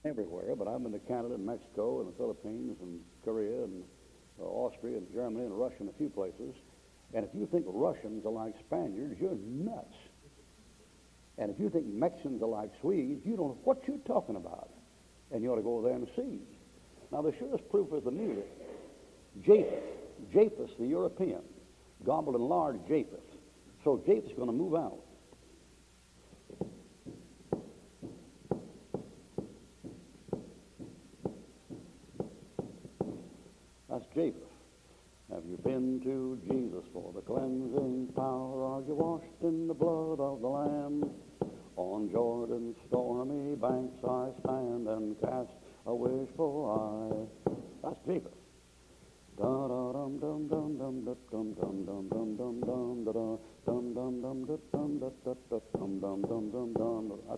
everywhere, but I've been to Canada and Mexico and the Philippines and Korea and Austria and Germany and Russia and a few places. And if you think Russians are like Spaniards, you're nuts. And if you think Mexicans are like Swedes, you don't know what you're talking about. And you ought to go there and see. Now, the surest proof is the music. Japheth, the European, gobbled and enlarged Japheth. So Japheth's going to move out. That's Japheth. Have you been to Jesus for the cleansing power? Are you washed in the blood of the Lamb? On Jordan's stormy banks I stand and cast a wishful eye. That's Japheth. That's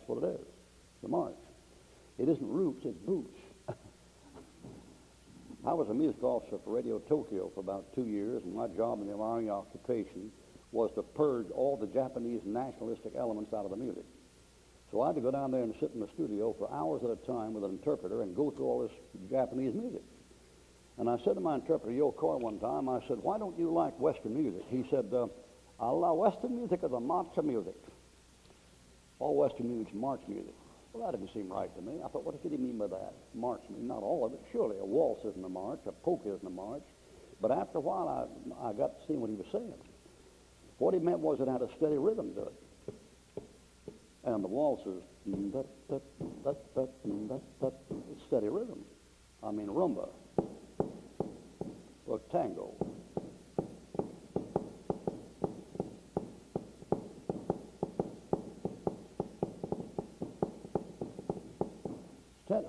what it is. The march. It isn't roots, it's boots. I was a music officer for Radio Tokyo for about 2 years, and my job in the Army occupation was to purge all the Japanese nationalistic elements out of the music. So I had to go down there and sit in the studio for hours at a time with an interpreter and go through all this Japanese music. And I said to my interpreter, Yokoi, one time, I said, why don't you like Western music? He said, Western music is a march music. All Western music's march music. Well, that didn't seem right to me. I thought, what did he mean by that? March, not all of it. Surely a waltz isn't a march, a polka isn't a march. But after a while, I got to see what he was saying. What he meant was it had a steady rhythm to it. And the waltz is steady rhythm. I mean rumba. Or tango.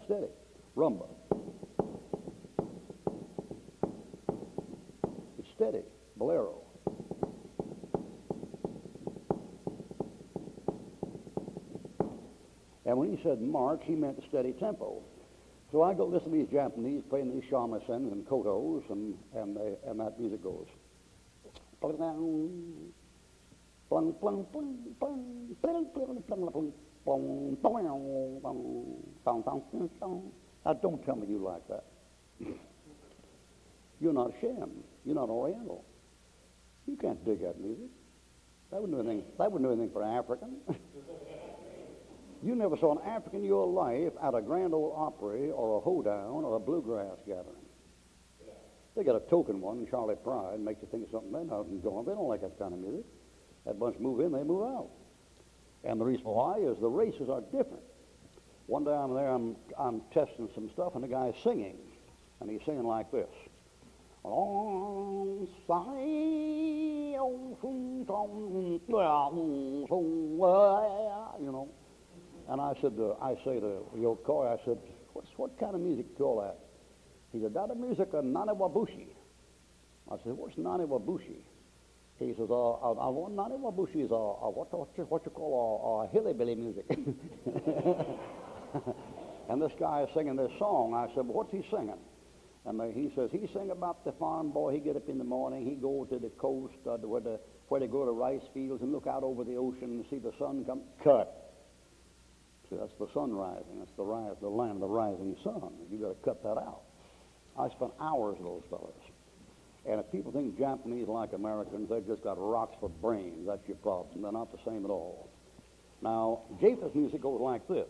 Steady. Rumba. It's steady. Bolero. And when he said march, he meant a steady tempo. So I go listen to these Japanese playing these shamisen and kotos, and that music goes. Now, don't tell me you like that. You're not Shem. You're not Oriental. You can't dig that music. That wouldn't do anything for an African. You never saw an African in your life at a Grand Ole Opry or a hoedown or a bluegrass gathering. They got a token one, Charlie Pride, makes you think of something they're not enjoying. They don't like that kind of music. That bunch move in, they move out. And the reason why is the races are different. One day I'm there, I'm testing some stuff, and the guy's singing. And he's singing like this. You know. And I say to Yokoi, I said, what kind of music do you call that? He said, that's the music of Nani Wabushi. I said, what's Nani Wabushi? He says, Nani Wabushi is what you call a hillbilly music. And this guy is singing this song. I said, well, what's he singing? And he says, he sing about the farm boy. He get up in the morning, he go to the coast where they go to rice fields and look out over the ocean and see the sun come. Cut. See, that's the sun rising. That's the land of the rising sun. You got to cut that out. I spent hours with those fellows. And if people think Japanese like Americans, they've just got rocks for brains. That's your problem. They're not the same at all. Now, Japheth's music goes like this.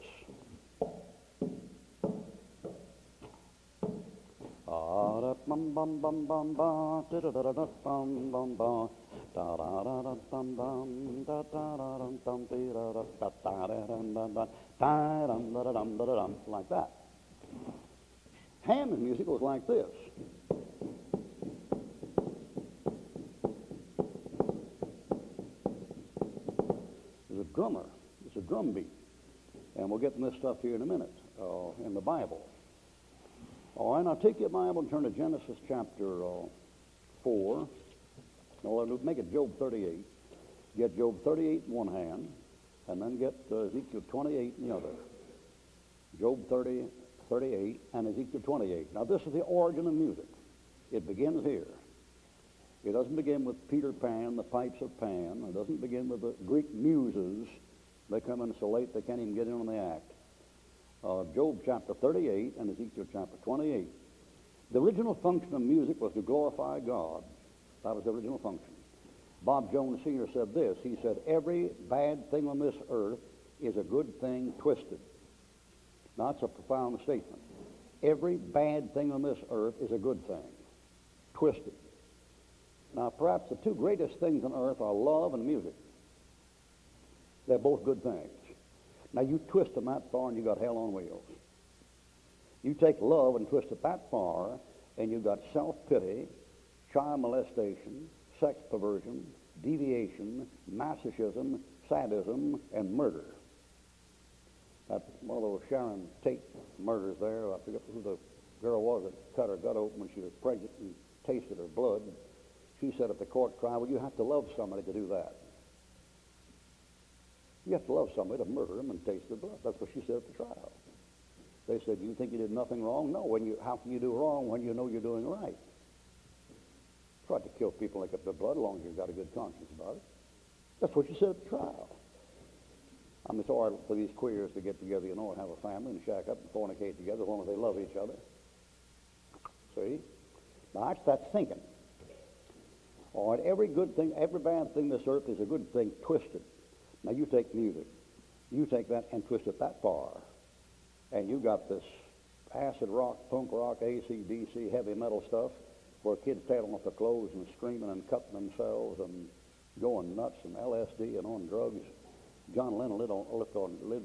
Like that. Hammond music goes like this. There's a drummer. It's a drum beat. And we'll get to this stuff here in a minute in the Bible. All right, now take your Bible and turn to Genesis chapter 4. No, make it Job 38. Get Job 38 in one hand, and then get Ezekiel 28 in the other. Job 30, 38, and Ezekiel 28. Now, this is the origin of music. It begins here. It doesn't begin with Peter Pan, the pipes of Pan. It doesn't begin with the Greek muses. They come in so late they can't even get in on the act. Job Job chapter 38 and Ezekiel chapter 28. The original function of music was to glorify God. That was the original function. Bob Jones Sr. said this. He said, every bad thing on this earth is a good thing twisted. Now, that's a profound statement. Every bad thing on this earth is a good thing, twisted. Now, perhaps the two greatest things on earth are love and music. They're both good things. Now, you twist them that far and you got hell on wheels. You take love and twist it that far and you got self-pity, child molestation, sex perversion, deviation, masochism, sadism, and murder. That one of those Sharon Tate murders there, I forget who the girl was that cut her gut open when she was pregnant and tasted her blood. She said at the court trial, well, you have to love somebody to do that. You have to love somebody to murder them and taste their blood. That's what she said at the trial. They said, you think you did nothing wrong? No. How can you do wrong when you know you're doing right? Tried to kill people like up their blood as long as you've got a good conscience about it. That's what she said at the trial. I mean, it's all right for these queers to get together, you know, and have a family and shack up and fornicate together as long as they love each other. See? Now, that's thinking. All right, every good thing, every bad thing this earth is a good thing twisted. Now, you take music. You take that and twist it that far. And you got this acid rock, punk rock, AC/DC, heavy metal stuff where kids tearing off their clothes and screaming and cutting themselves and going nuts and LSD and on drugs. John Lennon lived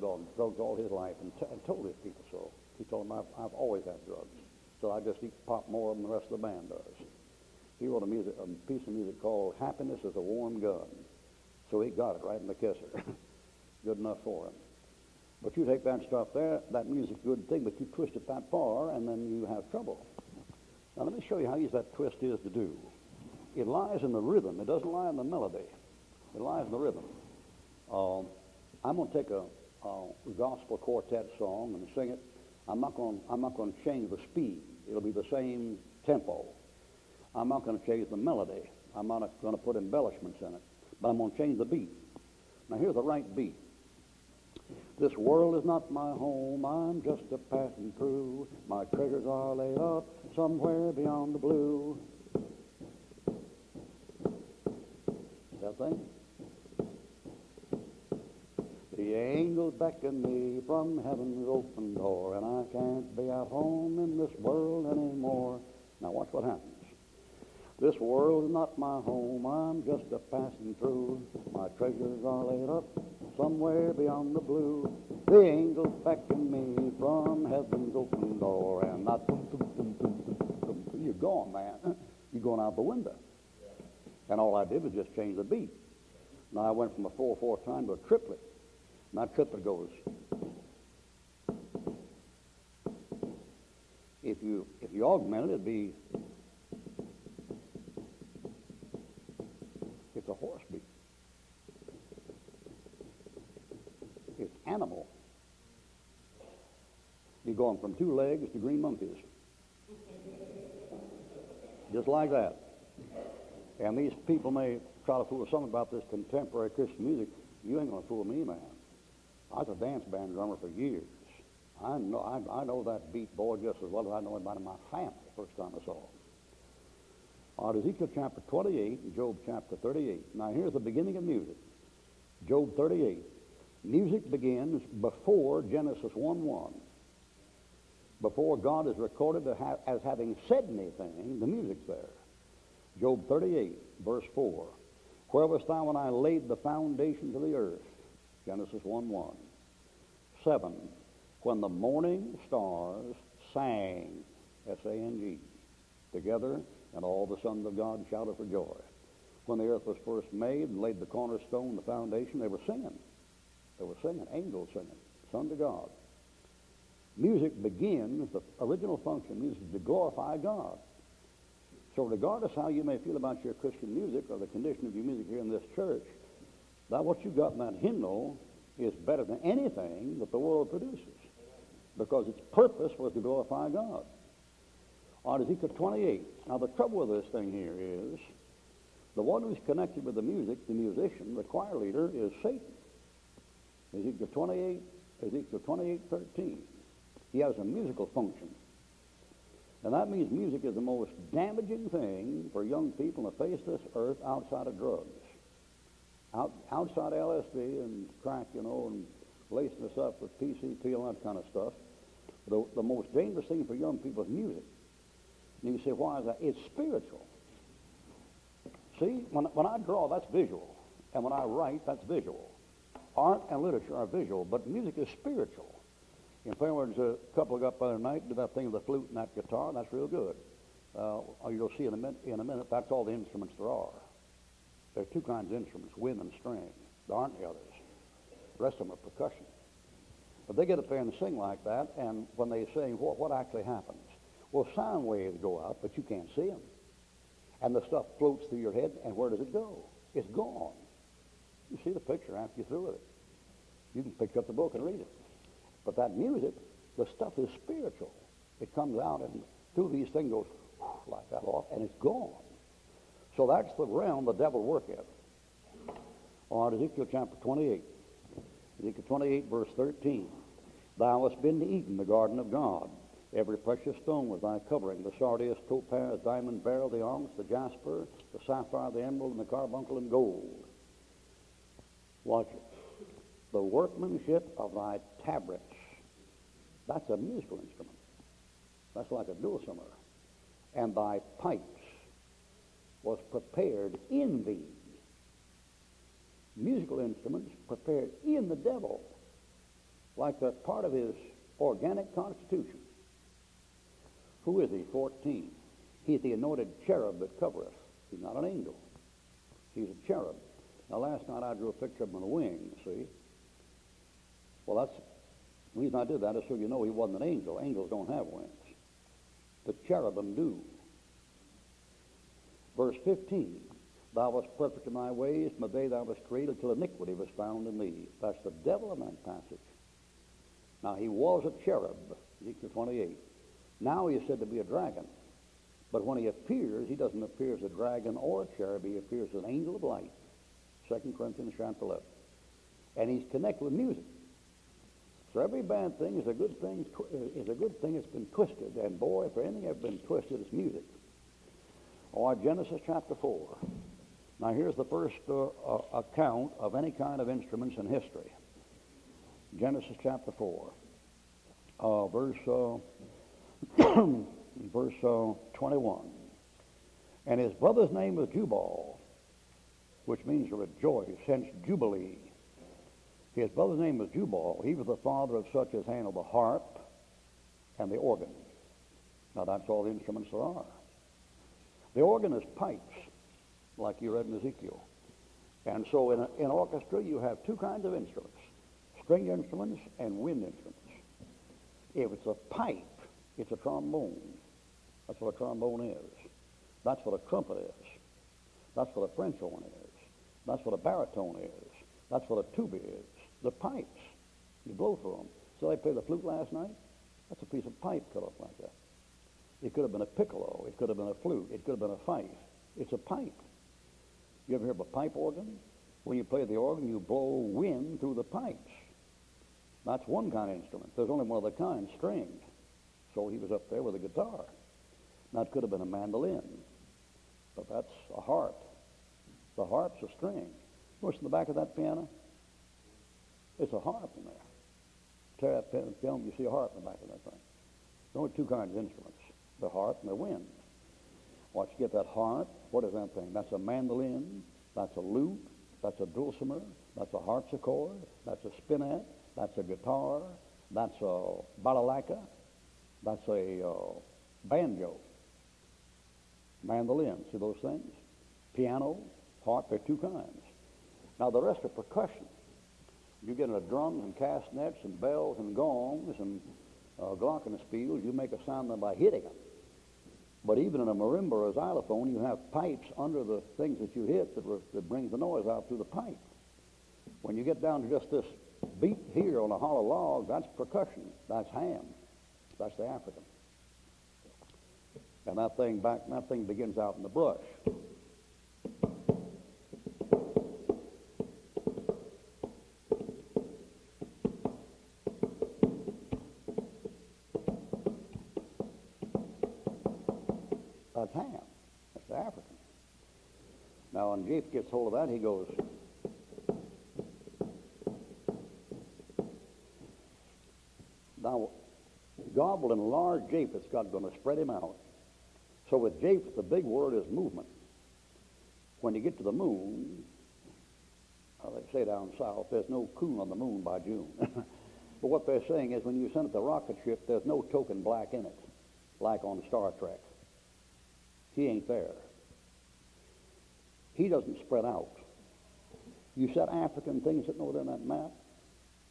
on drugs all his life and told his people so. He told them, I've always had drugs, so I just eat pop more of them than the rest of the band does. He wrote a piece of music called Happiness is a Warm Gun. So he got it right in the kisser. Good enough for him. But you take that stuff there, that music's a good thing, but you twist it that far, and then you have trouble. Now, let me show you how easy that twist is to do. It lies in the rhythm. It doesn't lie in the melody. It lies in the rhythm. I'm going to take a gospel quartet song and sing it. I'm not going to change the speed. It'll be the same tempo. I'm not going to change the melody. I'm not going to put embellishments in it. But I'm going to change the beat. Now, here's the right beat. This world is not my home, I'm just a passing through. My treasures are laid up somewhere beyond the blue. That thing? The angels beckon me from heaven's open door, and I can't be at home in this world anymore. Now watch what happens. This world is not my home, I'm just a passing through. My treasures are laid up somewhere beyond the blue. The angels beckon me from heaven's open door, and not you're gone, man. You're going out the window. And all I did was just change the beat. Now I went from a 4/4 time to a triplet. And that triplet goes. If you augment it, it'd be. It's a horse beat. It's animal. You're going from 2 legs to green monkeys. Just like that. And these people may try to fool some about this contemporary Christian music. You ain't going to fool me, man. I was a dance band drummer for years. I know that beat, boy, just as well as I know anybody in my family first time I saw it. All right, Ezekiel chapter 28 and Job chapter 38. Now here's the beginning of music. Job 38. Music begins before Genesis 1:1. Before God is recorded as having said anything, the music's there. Job 38, verse 4. Where wast thou when I laid the foundations of the earth? Genesis 1:1. 7. When the morning stars sang, S-A-N-G, together, and all the sons of God shouted for joy. When the earth was first made and laid the cornerstone, the foundation, they were singing. They were singing, angels singing, sons of God. Music begins, the original function of music is to glorify God. So regardless how you may feel about your Christian music or the condition of your music here in this church, that what you got in that hymnal is better than anything that the world produces, because its purpose was to glorify God. On Ezekiel 28. Now the trouble with this thing here is the one who's connected with the music, the musician, the choir leader, is Satan. Ezekiel 28:13. He has a musical function. And that means music is the most damaging thing for young people on the face of this earth outside of drugs. Outside LSD and crack, and lacing us up with PCP and all that kind of stuff. The most dangerous thing for young people is music. And you say, why is that? It's spiritual. See, when I draw, that's visual. And when I write, that's visual. Art and literature are visual, but music is spiritual. In other words, a couple got up the other night, did that thing with the flute and that guitar, that's real good. You'll see in a minute, that's all the instruments there are. There are two kinds of instruments, wind and string. There aren't the others. The rest of them are percussion. But they get up there and sing like that, and when they sing, what actually happens? Well, sound waves go out, but you can't see them. And the stuff floats through your head, and where does it go? It's gone. You see the picture after you're through with it. You can pick up the book and read it. But that music, the stuff is spiritual. It comes out, and through these things goes like that off, and it's gone. So that's the realm the devil work in. All right, Ezekiel chapter 28. Ezekiel 28, verse 13. Thou hast been to Eden, the garden of God. Every precious stone was thy covering, the sardius, topaz, diamond, beryl, the onyx, the jasper, the sapphire, the emerald, and the carbuncle, and gold. Watch it. The workmanship of thy tabrets. That's a musical instrument. That's like a dulcimer. And thy pipes was prepared in thee. Musical instruments prepared in the devil, like they're part of his organic constitution. Who is he? 14. He's the anointed cherub that covereth. He's not an angel. He's a cherub. Now, last night I drew a picture of him on a wing, see? Well, that's the reason I did that is so you know he wasn't an angel. Angels don't have wings. The cherubim do. Verse 15, thou wast perfect in thy ways, from the day thou wast created till iniquity was found in thee. That's the devil in that passage. Now, he was a cherub, Ezekiel 28. Now he is said to be a dragon. But when he appears, he doesn't appear as a dragon or a cherub. He appears as an angel of light, 2 Corinthians chapter 11. And he's connected with music. So every bad thing is a good thing. That's been twisted. And boy, if anything ever been twisted, it's music. Or Genesis chapter 4. Now here's the first account of any kind of instruments in history. Genesis chapter 4, verse 21. And his brother's name was Jubal, which means to rejoice, hence Jubilee. His brother's name was Jubal. He was the father of such as handle the harp and the organ. Now that's all the instruments there are. The organ is pipes, like you read in Ezekiel. And so in an orchestra, you have two kinds of instruments, string instruments and wind instruments. If it's a pipe, it's a trombone. That's what a trombone is. That's what a trumpet is. That's what a French horn is. That's what a baritone is. That's what a tuba is. The pipes. You blow through them. So they played the flute last night? That's a piece of pipe cut off like that. It could have been a piccolo. It could have been a flute. It could have been a fife. It's a pipe. You ever hear of a pipe organ? When you play the organ, you blow wind through the pipes. That's one kind of instrument. There's only one other kind, stringed. So he was up there with a guitar. Now it could have been a mandolin, but that's a harp. The harp's a string. What's in the back of that piano? It's a harp in there. Tear that piano, you see a harp in the back of that thing. There's only two kinds of instruments, the harp and the wind. Once you get that harp, what is that thing? That's a mandolin, that's a lute, that's a dulcimer, that's a harpsichord, that's a spinet, that's a guitar, that's a balalaika, that's a banjo, mandolin. See those things? Piano, harp, they're two kinds. Now the rest are percussion. You get into drums and castanets and bells and gongs and glockenspiels, you make a sound by hitting them. But even in a marimba or a xylophone, you have pipes under the things that you hit that brings the noise out through the pipe. When you get down to just this beat here on a hollow log, that's percussion. That's ham. That's the African. And that thing begins out in the brush. That's Ham. That's the African. Now, when Japheth gets hold of that, he goes, now, God will enlarge Japheth. God's going to spread him out. So with Japheth, the big word is movement. When you get to the moon, they say down south, there's no coon on the moon by June. But what they're saying is when you send it the rocket ship, there's no token black in it, like on Star Trek. He ain't there. He doesn't spread out. You said African things that know in that map.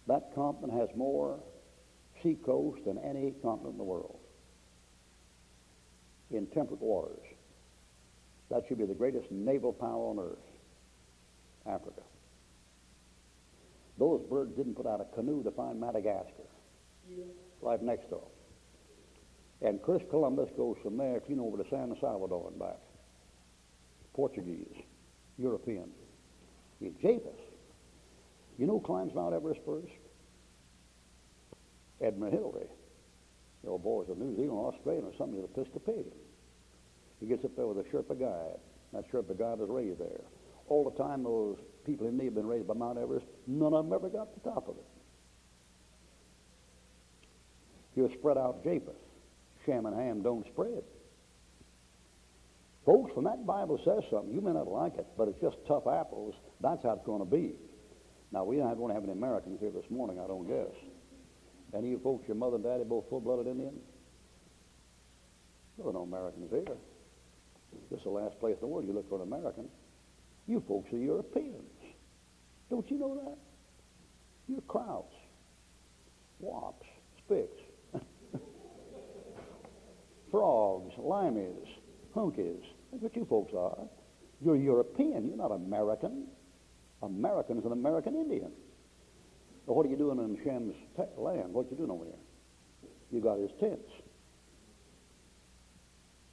That continent has more sea coast than any continent in the world. In temperate waters. That should be the greatest naval power on earth. Africa. Those birds didn't put out a canoe to find Madagascar. Yeah. Right next door. And Chris Columbus goes from there clean over to San Salvador and back. Portuguese, European. Japheth. You know who climbs Mount Everest first? Edmund Hillary. The old boys of New Zealand, Australia, or something, he's Episcopalian. He gets up there with a Sherpa guide. That Sherpa guide was raised there. All the time those people in me have been raised by Mount Everest, none of them ever got to the top of it. You spread out Japheth. Shem and Ham don't spread. Folks, when that Bible says something, you may not like it, but it's just tough apples. That's how it's going to be. Now, we don't have any Americans here this morning, I don't guess. Any of you folks, your mother and daddy both full-blooded Indians? There are no Americans here. This is the last place in the world you look for an American. You folks are Europeans. Don't you know that? You're Krauts, Wops, Spicks, Frogs, Limeys, Hunkies. That's what you folks are. You're European. You're not American. American's an American Indian. Well, what are you doing in Shem's land? What you doing over here? You got his tents.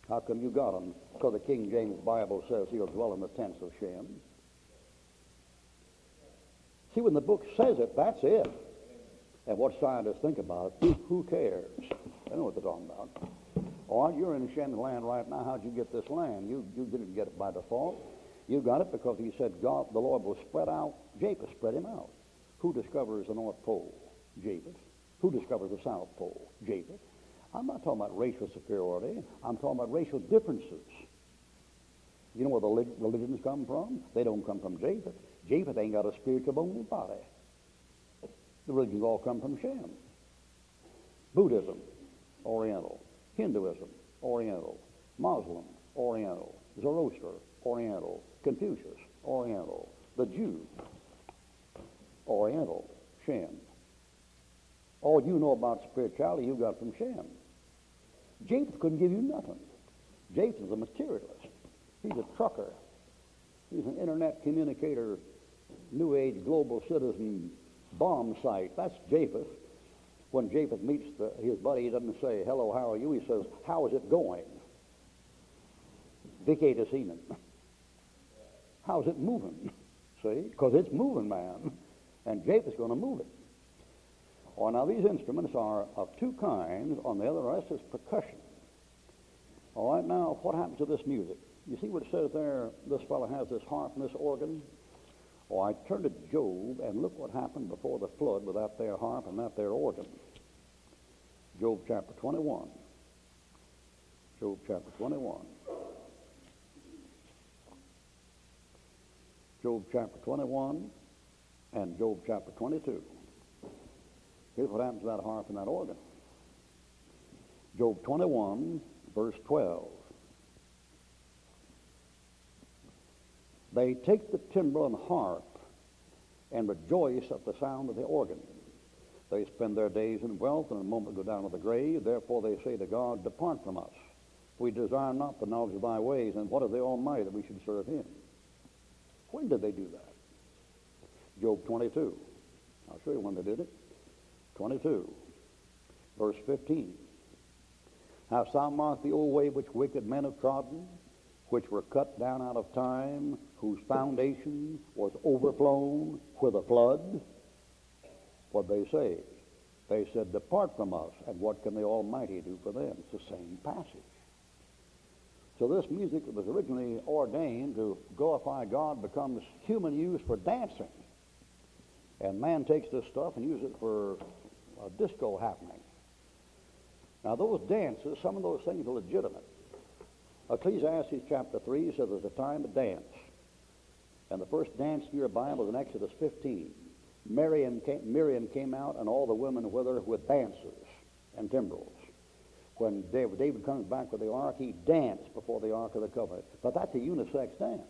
How come you got them? Because the King James Bible says he'll dwell in the tents of Shem. See, when the book says it, that's it. And what scientists think about it, who cares? They know what they're talking about. All right, you're in Shem's land right now. How'd you get this land? You didn't get it by default. You got it because he said God, the Lord will spread out. Japheth spread him out. Who discovers the North Pole? Japheth. Who discovers the South Pole? Japheth. I'm not talking about racial superiority. I'm talking about racial differences. You know where the religions come from? They don't come from Japheth. Japheth ain't got a spiritual bone in his body. The religions all come from Shem. Buddhism, Oriental. Hinduism, Oriental. Muslim, Oriental. Zoroaster, Oriental. Confucius, Oriental. The Jew, Oriental. Shem. All you know about spirituality you got from Shem. Japheth couldn't give you nothing. Japheth is a materialist. He's a trucker. He's an internet communicator, New Age global citizen bomb site. That's Japheth. When Japheth meets his buddy, he doesn't say, hello, how are you? He says, how is it going? Vike to Seaman. How's it moving? See? Because it's moving, man. And Japheth's going to move it. Oh, now these instruments are of two kinds. On the other rest is percussion. All right, now what happens to this music? You see what it says there? This fellow has this harp and this organ. Oh, I turned to Job, and look what happened before the flood with that there harp and that there organ. Job chapter 21. Job chapter 21. Job chapter 21 and Job chapter 22. Here's what happens to that harp and that organ. Job 21, verse 12. They take the timbrel and harp and rejoice at the sound of the organ. They spend their days in wealth and in a moment go down to the grave. Therefore they say to God, depart from us. We desire not the knowledge of thy ways. And what is the Almighty that we should serve him? When did they do that? Job 22. I'll show you when they did it. 22, verse 15. Hast thou marked the old way which wicked men have trodden, which were cut down out of time, whose foundation was overflown with a flood? What they say? They said, depart from us, and what can the Almighty do for them? It's the same passage. So this music that was originally ordained to glorify God becomes human use for dancing. And man takes this stuff and uses it for a disco happening. Now those dances, some of those things are legitimate. Ecclesiastes chapter 3 says there's a time to dance. And the first dance in your Bible is in Exodus 15. Miriam came out and all the women with her with dances and timbrels. When David comes back with the ark, he danced before the Ark of the Covenant. But that's a unisex dance.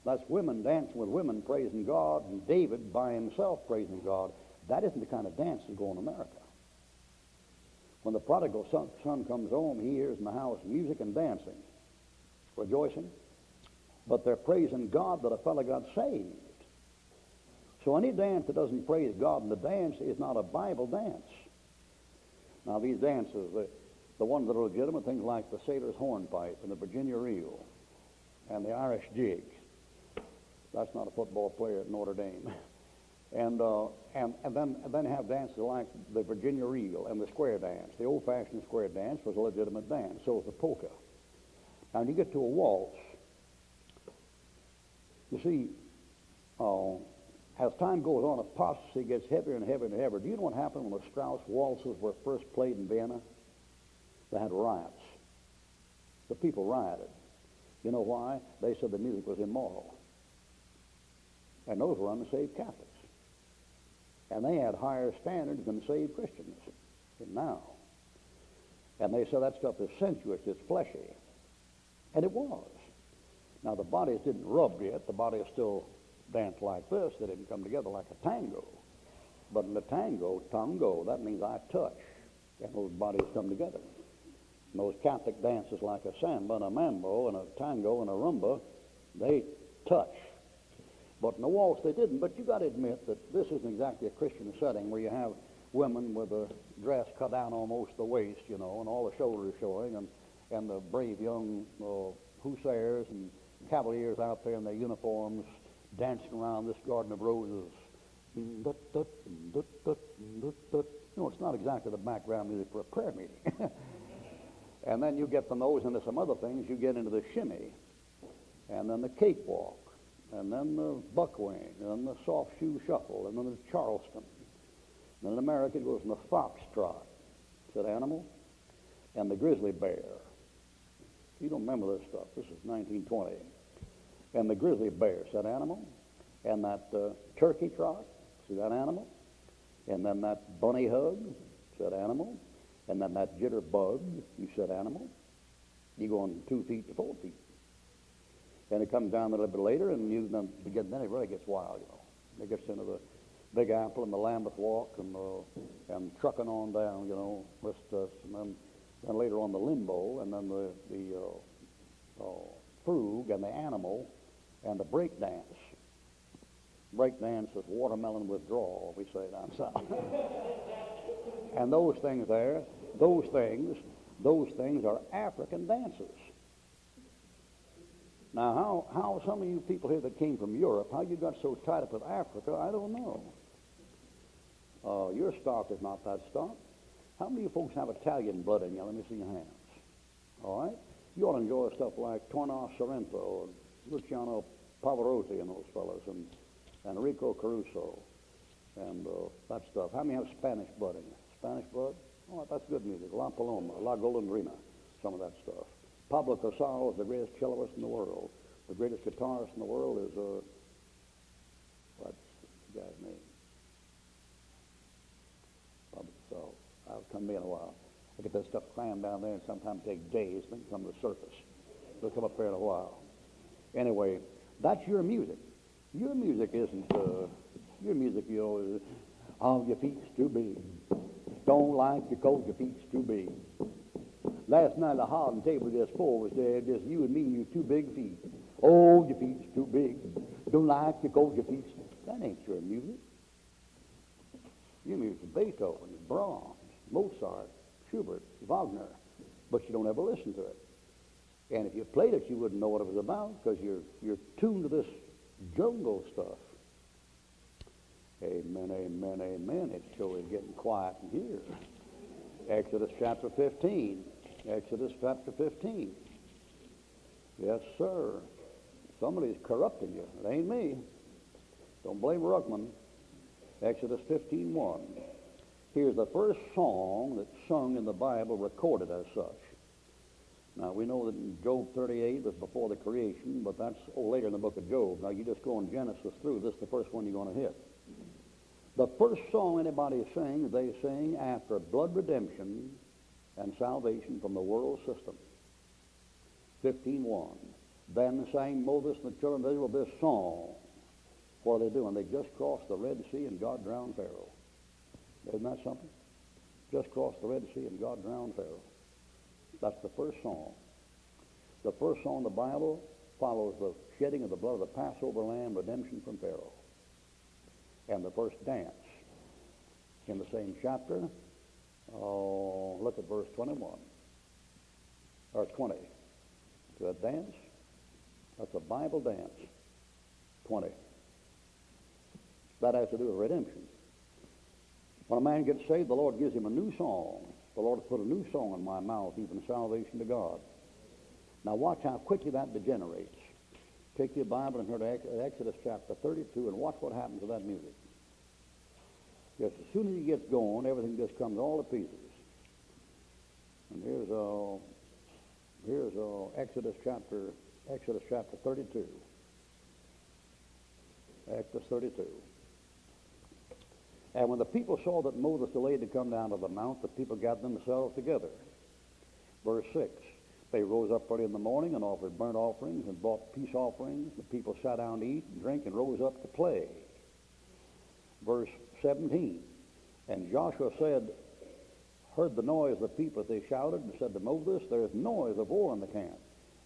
That's women dancing with women praising God, and David by himself praising God. That isn't the kind of dance that go in America. When the prodigal son comes home, he hears in the house music and dancing, rejoicing. But they're praising God that a fellow got saved. So any dance that doesn't praise God in the dance is not a Bible dance. Now these dances, the ones that are legitimate, things like the sailor's hornpipe and the Virginia reel and the Irish jig. That's not a football player at Notre Dame. And then have dances like the Virginia reel and the square dance. The old-fashioned square dance was a legitimate dance. So was the polka. Now when you get to a waltz, you see, as time goes on, apostasy gets heavier and heavier and heavier. Do you know what happened when the Strauss waltzes were first played in Vienna? They had riots. The people rioted. You know why? They said the music was immoral. And those were unsaved Catholics. And they had higher standards than saved Christians now. And they said that stuff is sensuous, it's fleshy. And it was. Now the bodies didn't rub yet. The bodies still danced like this. They didn't come together like a tango. But in the tango, that means I touch. And those bodies come together. And those Catholic dances like a samba and a mambo and a tango and a rumba, they touch. But in the waltz they didn't. But you got to admit that this isn't exactly a Christian setting where you have women with a dress cut down almost the waist, you know, and all the shoulders showing, and the brave young hussars and cavaliers out there in their uniforms dancing around this garden of roses. You know, it's not exactly the background music for a prayer meeting. And then you get from those into some other things. You get into the shimmy, and then the cakewalk, and then the buckwing, and then the soft shoe shuffle, and then the Charleston. And then in America it goes in the foxtrot, said animal, and the grizzly bear. You don't remember this stuff. This is 1920. And the grizzly bear, said animal, and that turkey trot, see that animal, and then that bunny hug, said animal, and then that jitterbug, you said animal. You go on 2 feet to 4 feet. And it comes down a little bit later, and then it really gets wild, you know. It gets into the Big Apple and the Lambeth Walk and trucking on down, you know, and then later on the limbo, and then the frug and the animal and the break dance. Break dance is watermelon withdrawal, we say down south. And those things are African dances. Now, how some of you people here that came from Europe, how you got so tied up with Africa, I don't know. Your stock is not that stock. How many of you folks have Italian blood in you? Let me see your hands. All right? You ought to enjoy stuff like Torno Sorrento and Luciano Pavarotti and those fellows, and Enrico Caruso and that stuff. How many have Spanish blood in you? Spanish blood? Oh, that's good music. La Paloma, La Golondrina, some of that stuff. Pablo Casal is the greatest celloist in the world. The greatest guitarist in the world is, what's the guy's name? Pablo Casal. I'll come to me in a while. I get that stuff crammed down there, and sometimes take days to come to the surface. It'll come up there in a while. Anyway, that's your music. Your music isn't, your music, you know, is, oh, your feet's too big. Don't like you 'cause your feet's too big. Last night the hollering table just full was there, just you and me and your 2 big feet. Oh, your feet's too big. Don't like you 'cause your feet's... That ain't your music. Your music's Beethoven, Brahms, Mozart, Schubert, Wagner, but you don't ever listen to it. And if you played it, you wouldn't know what it was about because you're tuned to this jungle stuff. Amen, amen, amen. It sure is getting quiet in here. Exodus chapter 15. Exodus chapter 15. Yes, sir. Somebody's corrupting you. It ain't me. Don't blame Ruckman. Exodus 15:1. Here's the first song that's sung in the Bible, recorded as such. Now, we know that in Job 38 was before the creation, but that's later in the book of Job. Now, you just go in Genesis through. This is the first one you're going to hit. The first song anybody sings, they sing after blood redemption and salvation from the world system. 15:1. Then sang Moses and the children of Israel this song. What are they doing? They just crossed the Red Sea and God drowned Pharaoh. Isn't that something? Just crossed the Red Sea and God drowned Pharaoh. That's the first song. The first song in the Bible follows the shedding of the blood of the Passover lamb, redemption from Pharaoh. And the first dance in the same chapter. Oh, look at verse 21 or 20. To that dance, that's a Bible dance. 20. That has to do with redemption. When a man gets saved, the Lord gives him a new song. The Lord has put a new song in my mouth, even salvation to God. Now watch how quickly that degenerates. Take your Bible and turn to Exodus chapter 32 and watch what happens to that music. Just as soon as he gets going, everything just comes all to pieces. And here's Exodus chapter 32. Exodus 32. And when the people saw that Moses delayed to come down to the mount, the people gathered themselves together. Verse 6. They rose up early in the morning and offered burnt offerings and brought peace offerings. The people sat down to eat and drink and rose up to play. Verse 17. And Joshua heard the noise of the people as they shouted, and said to Moses, there is noise of war in the camp.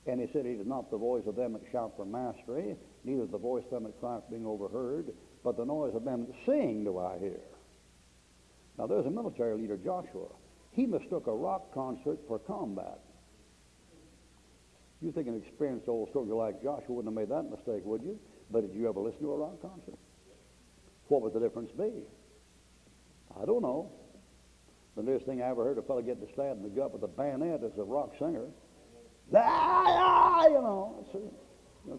And he said, it is not the voice of them that shout for mastery, neither the voice of them that cry for being overheard, but the noise of them that sing do I hear. Now there's a military leader, Joshua. He mistook a rock concert for combat. You think an experienced old soldier like Joshua wouldn't have made that mistake, would you? But did you ever listen to a rock concert? What would the difference be? I don't know. The nearest thing I ever heard a fellow get stabbed in the gut with a bayonet as a rock singer.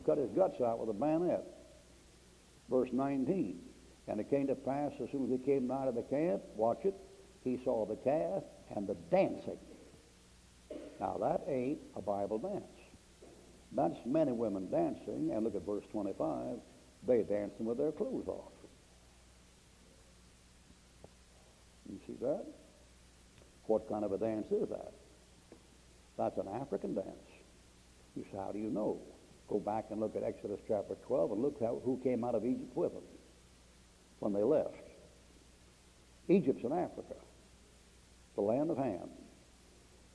Cut his guts out with a bayonet. Verse 19. And it came to pass, as soon as he came nigh to the camp, watch it, he saw the calf and the dancing. Now that ain't a Bible dance. That's men and women dancing, and look at verse 25. They dancing with their clothes off. You see that? What kind of a dance is that? That's an African dance. You say, how do you know? Go back and look at Exodus chapter 12 and look who came out of Egypt with them when they left. Egypt's in Africa, the land of Ham.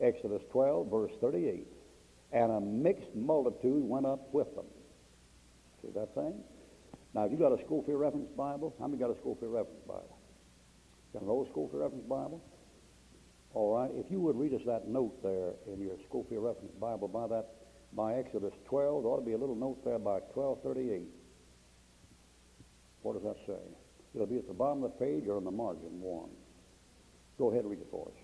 Exodus 12, verse 38. And a mixed multitude went up with them. See that thing? Now, have you got a Schofield Reference Bible? How many got a Schofield Reference Bible? Got an old Schofield Reference Bible? All right. If you would read us that note there in your Schofield Reference Bible by Exodus 12, there ought to be a little note there by 1238. What does that say? It'll be at the bottom of the page or on the margin 1. Go ahead and read it for us.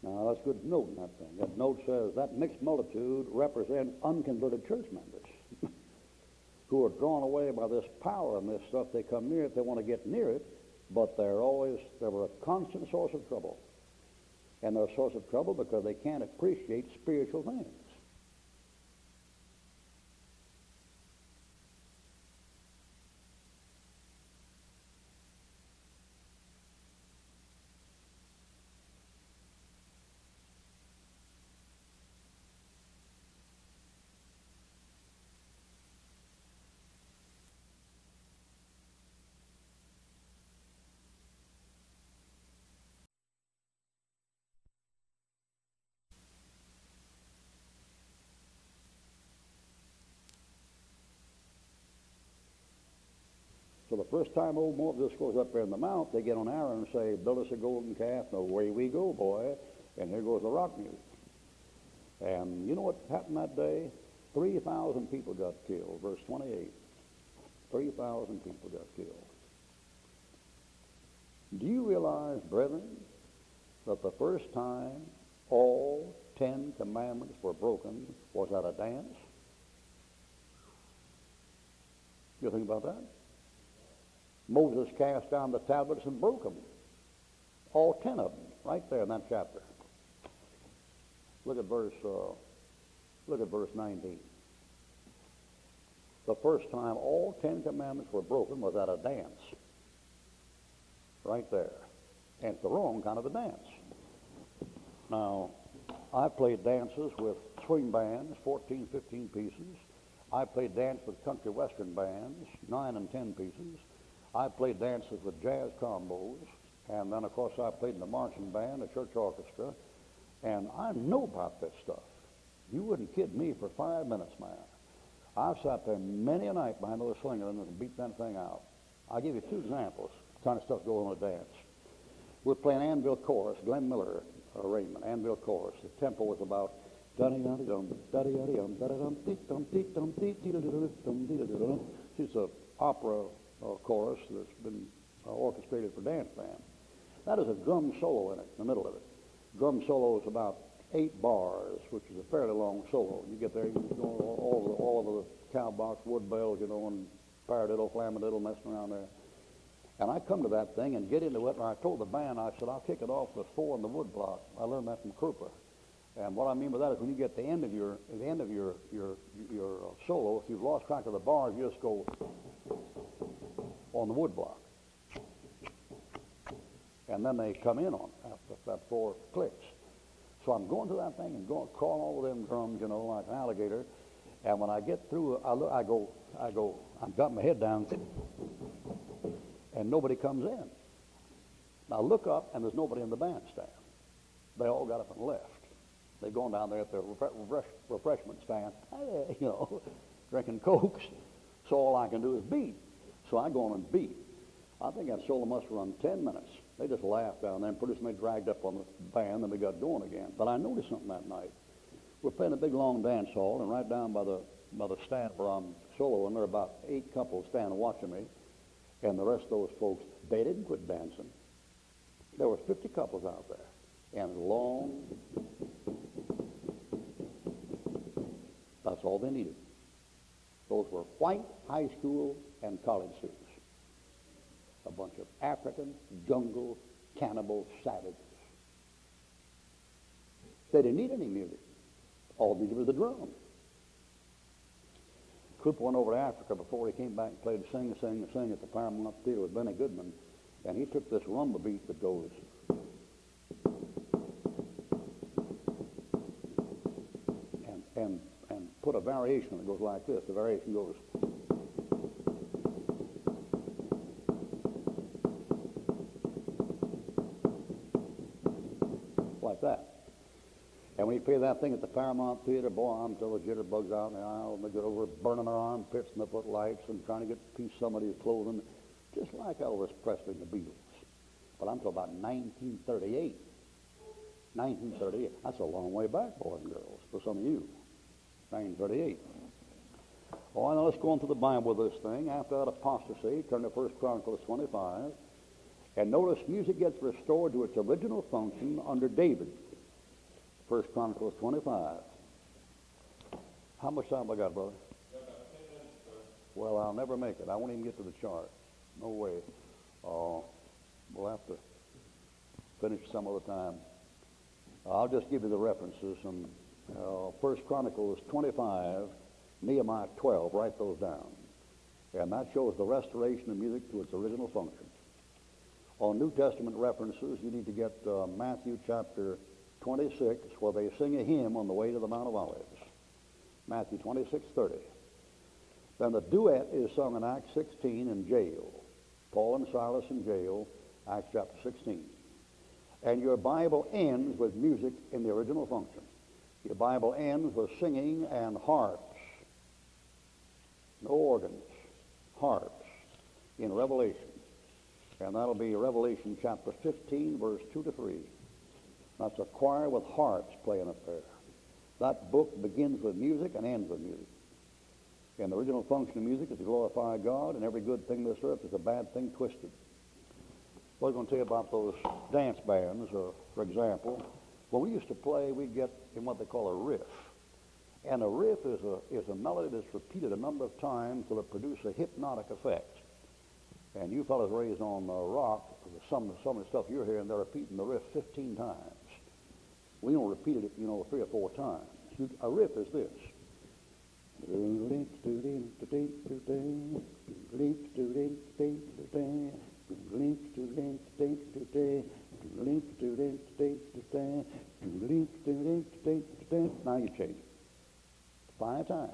Now, that's good note in that thing. That note says that mixed multitude represents unconverted church members who are drawn away by this power and this stuff. They come near it, they want to get near it, but they were a constant source of trouble. And they're a source of trouble because they can't appreciate spiritual things. So the first time old Moses goes up there in the mount, they get on Aaron and say, build us a golden calf. No, away we go, boy. And here goes the rock music. And you know what happened that day? 3,000 people got killed. Verse 28. 3,000 people got killed. Do you realize, brethren, that the first time all 10 commandments were broken was at a dance? You think about that? Moses cast down the tablets and broke them. All 10 of them, right there in that chapter. Look at verse 19. The first time all 10 commandments were broken was at a dance. Right there. And it's the wrong kind of a dance. Now, I've played dances with swing bands, 14, 15 pieces. I played dance with country western bands, 9 and 10 pieces. I played dances with jazz combos. And then, of course, I played in the marching band, a church orchestra. And I know about this stuff. You wouldn't kid me for 5 minutes, man. I've sat there many a night behind those slinger and beat that thing out. I'll give you 2 examples, the kind of stuff going on a dance. We're playing Anvil Chorus, Glenn Miller arrangement, Anvil Chorus. The tempo was about it's an opera chorus that's been orchestrated for dance band. That is a drum solo in it, in the middle of it. Drum solo is about 8 bars, which is a fairly long solo. You get there, you can go all over the cowbox, wood bells, you know, and paradiddle, flamadiddle, messing around there. And I come to that thing and get into it, and I told the band, I said, I'll kick it off with 4 in the wood block. I learned that from Krupa. And what I mean by that is when you get to the end of your solo, if you've lost track of the bars, you just go on the wood block. And then they come in on after that 4 clicks. So I'm going to that thing and crawling over them drums, you know, like an alligator. And when I get through, I've got my head down, and nobody comes in. Now I look up, and there's nobody in the bandstand. They all got up and left. They're going down there at the refreshment stand, you know, drinking Cokes. So all I can do is beat. So I go on and beat. I think that solo must run 10 minutes. They just laughed down there, and pretty soon they dragged up on the band, and we got going again. But I noticed something that night. We're playing a big long dance hall, and right down by the stand where I'm soloing, there are about 8 couples standing watching me, and the rest of those folks, they didn't quit dancing. There were 50 couples out there, and long. That's all they needed. Those were white high school and college students. A bunch of African, jungle, cannibal savages. They didn't need any music. All they needed was the drum. Krupa went over to Africa before he came back and played Sing, Sing, Sing at the Paramount Theater with Benny Goodman, and he took this rumba beat that goes and put a variation that goes like this. The variation goes like that. And when he played that thing at the Paramount Theater, boy, I'm till the jitterbugs out in the aisle, and they get over burning their armpits and the footlights and trying to get a piece of somebody's clothing, just like Elvis Presley and the Beatles. But I'm talking about 1938. 1938. That's a long way back, boys and girls, for some of you. 1938. Oh, now let's go on to the Bible with this thing. After that apostasy, turn to 1 Chronicles 25. And notice music gets restored to its original function under David. 1 Chronicles 25. How much time have I got, brother? Well, I'll never make it. I won't even get to the chart. No way. We'll have to finish some other time. I'll just give you the references. 1 Chronicles 25, Nehemiah 12. Write those down. And that shows the restoration of music to its original function. On New Testament references, you need to get Matthew chapter 26, where they sing a hymn on the way to the Mount of Olives. Matthew 26:30. Then the duet is sung in Acts 16 in jail. Paul and Silas in jail, Acts chapter 16. And your Bible ends with music in the original function. Your Bible ends with singing and harps. No organs, harps in Revelation. And that'll be Revelation chapter 15, verse 2 to 3. That's a choir with harps playing up there. That book begins with music and ends with music. And the original function of music is to glorify God, and every good thing on this earth is a bad thing twisted. What I was going to tell you about those dance bands, for example, when we used to play, we'd get in what they call a riff. And a riff is a melody that's repeated a number of times till it produces a hypnotic effect. And you fellas raised on rock, some of the stuff you're hearing, they're repeating the riff 15 times. We don't repeat it, 3 or 4 times. A riff is this. Now you change it. 5 times.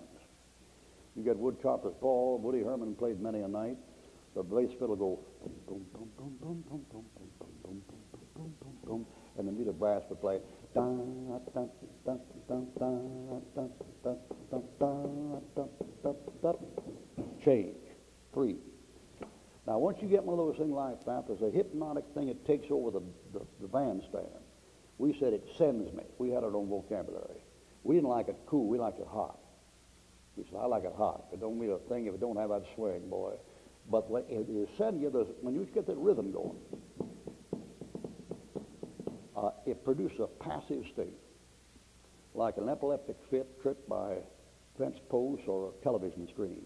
You get Woodchopper's Paul, Woody Herman played many a night. The bass fiddle go boom, boom, boom, boom, boom, boom, boom, boom, boom, boom, boom, boom, boom, and the muted brass would play change. 3. Now, once you get one of those things like that, there's a hypnotic thing that takes over the bandstand. We said it sends me. We had our own vocabulary. We didn't like it cool. We liked it hot. We said, I like it hot. It don't mean a thing if it don't have that swing, boy. But it is sending you, when you get that rhythm going, it produces a passive state, like an epileptic fit tripped by a fence post or a television screen.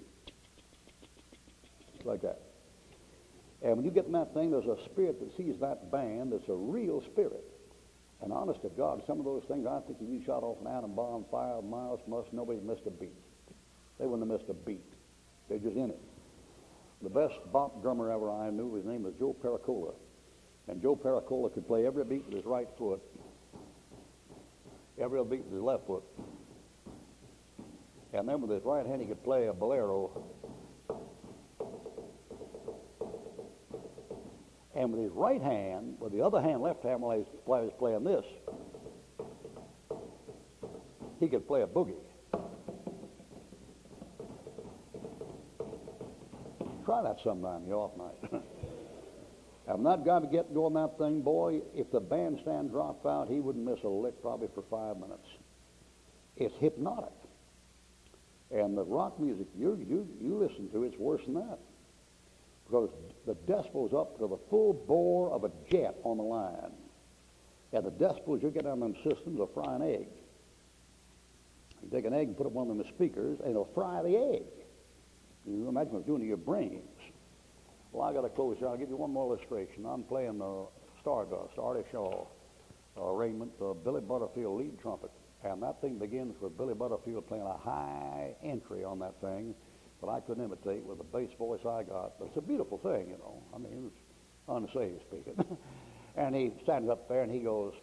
Like that. And when you get in that thing, there's a spirit that sees that band. It's a real spirit. And honest to God, some of those things, I think if you shot off an atom bomb 5 miles from us, nobody missed a beat. They wouldn't have missed a beat. They're just in it. The best bop drummer ever I knew, his name was Joe Pericola. And Joe Pericola could play every beat with his right foot, every beat with his left foot. And then with his right hand, he could play a bolero. And with his right hand, with the other hand, left hand, while he was playing this, he could play a boogie. Try that sometime, you're off night. And that guy would get going that thing, boy, if the bandstand dropped out, he wouldn't miss a lick probably for 5 minutes. It's hypnotic. And the rock music you listen to, it's worse than that. Because the decibel's up to the full bore of a jet on the line. And the decibels you get on them systems will fry an egg. You take an egg and put it on one of them speakers, and it'll fry the egg. You imagine what it's doing to your brains. Well, I got to close here. I'll give you one more illustration. I'm playing Stardust, Artie Shaw, Raymond, Billy Butterfield lead trumpet. And that thing begins with Billy Butterfield playing a high entry on that thing that I couldn't imitate with the bass voice I got. But it's a beautiful thing, I mean, it's unsaved speaking. And he stands up there and he goes,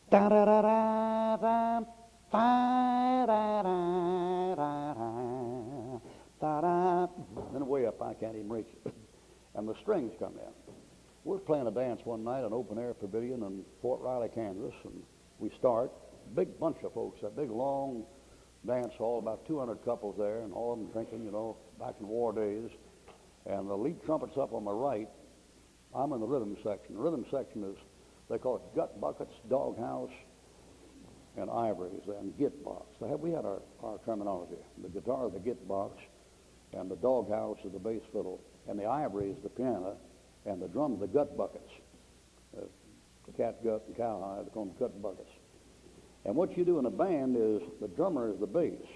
da da da da da da da da da da. Then way up, I can't even reach it. And the strings come in. We're playing a dance one night, an open-air pavilion in Fort Riley, Kansas, and we start. Big bunch of folks, that big, long dance hall, about 200 couples there, and all of them drinking, back in war days. And the lead trumpet's up on my right. I'm in the rhythm section. The rhythm section is, they call it gut buckets, doghouse, and ivories, and git box. We had our terminology. The guitar is the git box, and the doghouse is the bass fiddle, and the ivory is the piano, and the drums the gut buckets. The cat gut and cowhide, they call them gut buckets. And what you do in a band is the drummer is the bass.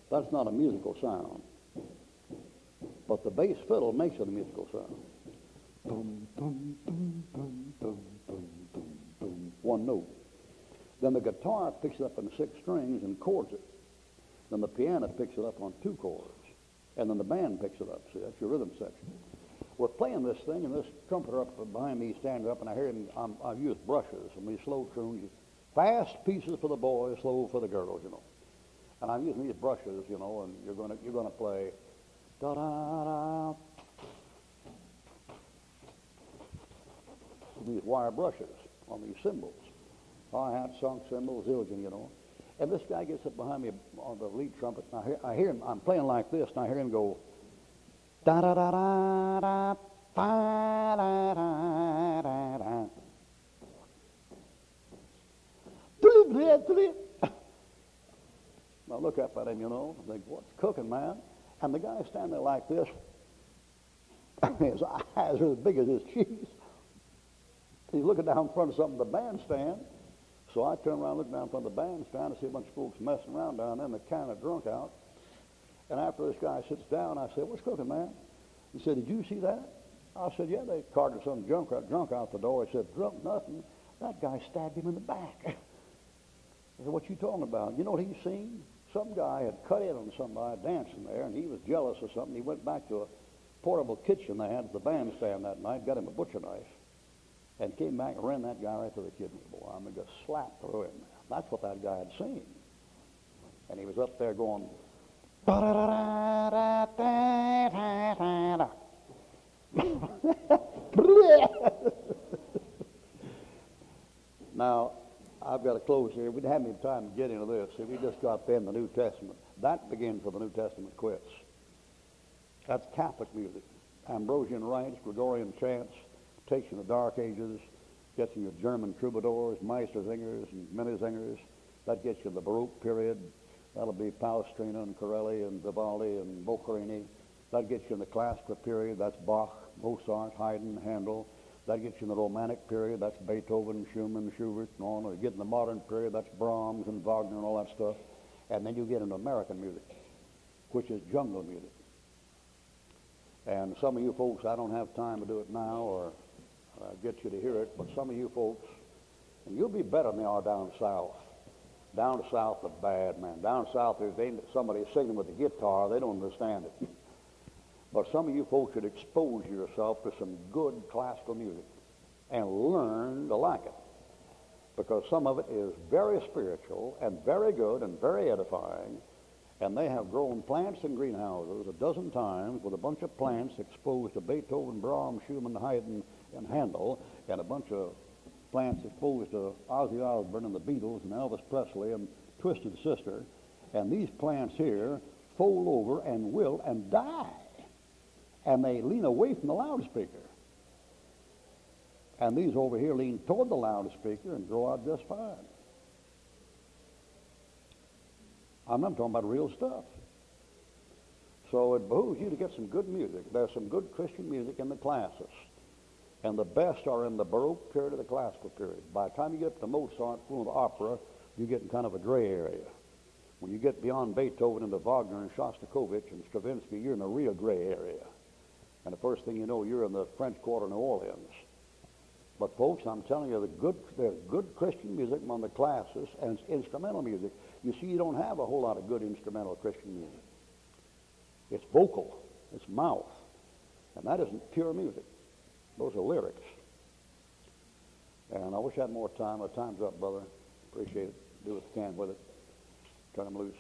That's not a musical sound. But the bass fiddle makes it a musical sound. Boom, boom, boom, boom, boom, boom, boom, boom. One note. Then the guitar picks it up in 6 strings and chords it. Then the piano picks it up on 2 chords. And then the band picks it up. See, that's your rhythm section. We're playing this thing, and this trumpeter up behind me stands up, and I hear him, I've used brushes, and these slow tunes, fast pieces for the boys, slow for the girls, And I'm using these brushes, and you're gonna play da da da. These wire brushes on these cymbals, hi-hat, sunk cymbals, zildjian, And this guy gets up behind me on the lead trumpet, and I hear him. I'm playing like this, and I hear him go da da da da da da da da da da. I look up at him, you know, I think, what's cooking, man? And the guy's standing there like this. His eyes are as big as his cheese. He's looking down in front of something, the bandstand. So I turn around, look down in front of the bandstand, I see a bunch of folks messing around down there, and they're kind of drunk out. And after this guy sits down, I said, what's cooking, man? He said, did you see that? I said, yeah, they carted some drunk out the door. He said, drunk nothing. That guy stabbed him in the back. I said, what you talking about? You know what he's seen? Some guy had cut in on somebody dancing there, and he was jealous of something. He went back to a portable kitchen they had at the bandstand that night, got him a butcher knife, and came back and ran that guy right to the kidney. Boy, I mean, just slapped through him. That's what that guy had seen. And he was up there going, Now, I've got to close here. We didn't have any time to get into this. See, we just got there in the New Testament. That begins where the New Testament quits. That's Catholic music. Ambrosian rites, Gregorian chants, takes you in the Dark Ages, gets you your German troubadours, Meistersingers, and Minnesingers. That gets you in the Baroque period. That'll be Palestrina and Corelli and Vivaldi and Boccherini. That gets you in the classical period. That's Bach, Mozart, Haydn, Handel. That gets you in the Romantic period. That's Beethoven, Schumann, Schubert, and on. Or you get in the modern period. That's Brahms and Wagner and all that stuff. And then you get into American music, which is jungle music. And some of you folks, I don't have time to do it now or get you to hear it, but some of you folks, and you'll be better than they are down south. Down south are bad, man. Down south, there's somebody singing with a guitar. They don't understand it. But some of you folks should expose yourself to some good classical music and learn to like it. Because some of it is very spiritual and very good and very edifying. And they have grown plants in greenhouses a dozen times with a bunch of plants exposed to Beethoven, Brahms, Schumann, Haydn, and Handel, and a bunch of plants exposed to Ozzy Osbourne and the Beatles and Elvis Presley and Twisted Sister. And these plants here fold over and wilt and die. And they lean away from the loudspeaker. And these over here lean toward the loudspeaker and grow out just fine. I'm not talking about real stuff. So it behooves you to get some good music. There's some good Christian music in the classes. And the best are in the Baroque period or the classical period. By the time you get up to Mozart, the opera, you get in kind of a gray area. When you get beyond Beethoven into Wagner and Shostakovich and Stravinsky, you're in a real gray area. And the first thing you know, you're in the French Quarter, New Orleans. But folks, I'm telling you, there's good Christian music among the classes, and it's instrumental music. You see, you don't have a whole lot of good instrumental Christian music. It's vocal, it's mouth, and that isn't pure music. Those are lyrics. And I wish I had more time. My time's up, brother. Appreciate it. Do what you can with it. Turn them loose.